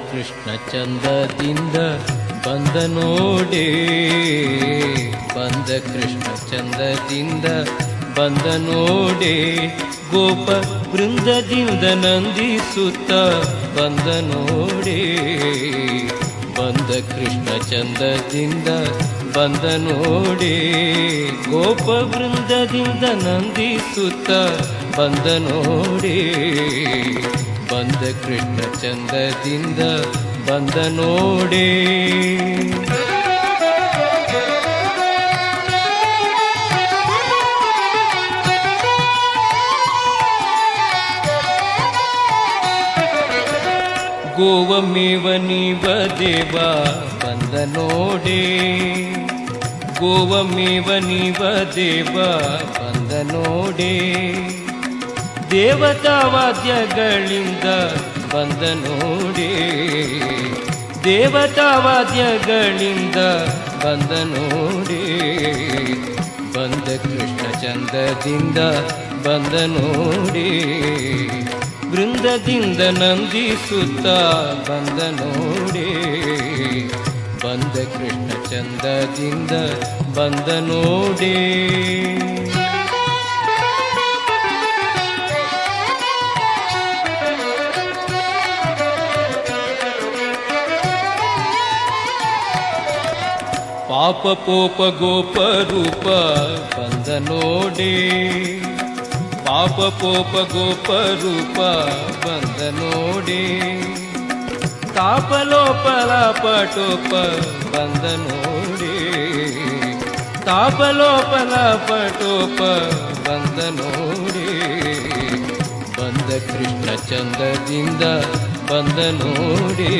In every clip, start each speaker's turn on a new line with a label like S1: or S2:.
S1: ಕೃಷ್ಣ ಚಂದದಿಂದ ಬಂದ ನೋಡೆ, ಬಂದ ಕೃಷ್ಣ ಚಂದದಿಂದ ಬಂದ ನೋಡೆ, ಗೋಪ ಬೃಂದದಿಂದ ನಂದಿಸುತ್ತ ಬಂದ ನೋಡೆ, ಬಂದ ಕೃಷ್ಣ ಚಂದದಿಂದ ಬಂದ ನೋಡೆ, ಗೋಪ ಬೃಂದದಿಂದ ನಂದಿಸುತ್ತ ಬಂದ ನೋಡೆ, ಬಂದ ಕೃಷ್ಣ ಚಂದದಿಂದ ಬಂದ ನೋಡೆ. ಗೋವಮೇವ ನೀವ ದೇವ ಬಂದ ನೋಡೆ, ಗೋವಮೇವ ನೀವ ದೇವ ಬಂದ ನೋಡೆ, ದೇವತಾ ವಾದ್ಯಗಳಿಂದ ಬಂದ ನೋಡೆ, ದೇವತಾ ವಾದ್ಯಗಳಿಂದ ಬಂದ ನೋಡೆ, ಬಂದ ಕೃಷ್ಣ ಚಂದದಿಂದ ಬಂದ ನೋಡೆ, ಬೃಂದದಿಂದ ನಂದಿಸುತ್ತ ಬಂದ ನೋಡೆ, ಬಂದ ಕೃಷ್ಣ ಚಂದದಿಂದ ಬಂದ ನೋಡೆ. ಪಾಪ ಪೋಪ ಗೋಪ ರೂಪ ಬಂದ ನೋಡೆ, ಪಾಪ ಪೋಪ ಗೋಪ ರೂಪ ಬಂದ ನೋಡೆ, ತಾಪಲೋಪಲ ಪಟೋಪ ಬಂದ ನೋಡೆ, ತಾಪಲೋಪಲ ಪಟೋಪ ಬಂದ ನೋಡೆ, ಬಂದ ಕೃಷ್ಣ ಚಂದದಿಂದ ಬಂದ ನೋಡೆ,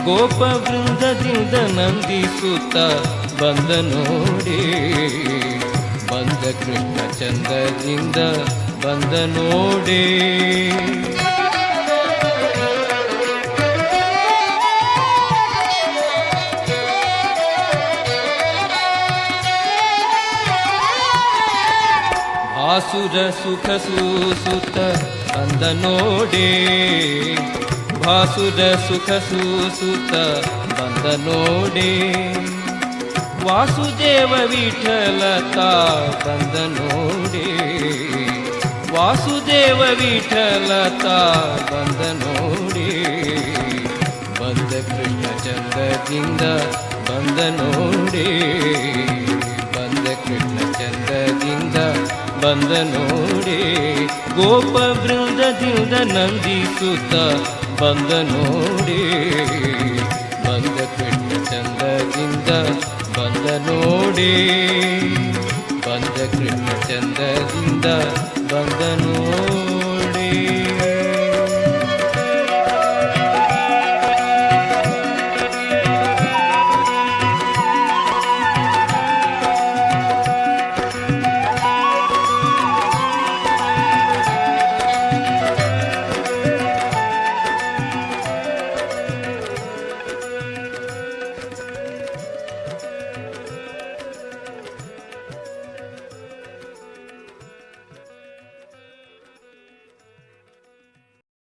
S1: ಗೋಪ ಬೃಂದದಿಂದ ನಂದಿಸುತ್ತ ಬಂದ ನೋಡೆ, ಬಂದ ಕೃಷ್ಣ ಚಂದದಿಂದ ಬಂದ ನೋಡೆ. ಭಾಸುರ ಸುಖ ಸೂಸುತ್ತ ಬಂದ ನೋಡೆ, ಭಾಸುರ ಸುಖ ಸೂಸುತ್ತ ಬಂದ ನೋಡೆ, ವಾಸುದೇವ ವಿಠಲತಾ ಬಂದ ನೋಡೆ, ವಾಸುದೇವ ವಿಠಲತಾ ಬಂದ ನೋಡೆ, ಬಂದ ಕೃಷ್ಣ ಚಂದದಿಂದ ಬಂದ ನೋಡೆ, ಬಂದ ಕೃಷ್ಣ ಚಂದದಿಂದ ಬಂದ ನೋಡೆ, ಗೋಪ ಬೃಂದದಿಂದ ನಂದಿಸುತ್ತ ಬಂದ ನೋಡೆ, ಬಂದ ಕೃಷ್ಣ ಚಂದದಿಂದ ಬಂದ ನೋಡೆ, ಬಂದ ಕೃಷ್ಣ ಚಂದದಿಂದ ಬಂದ ನೋಡೆ.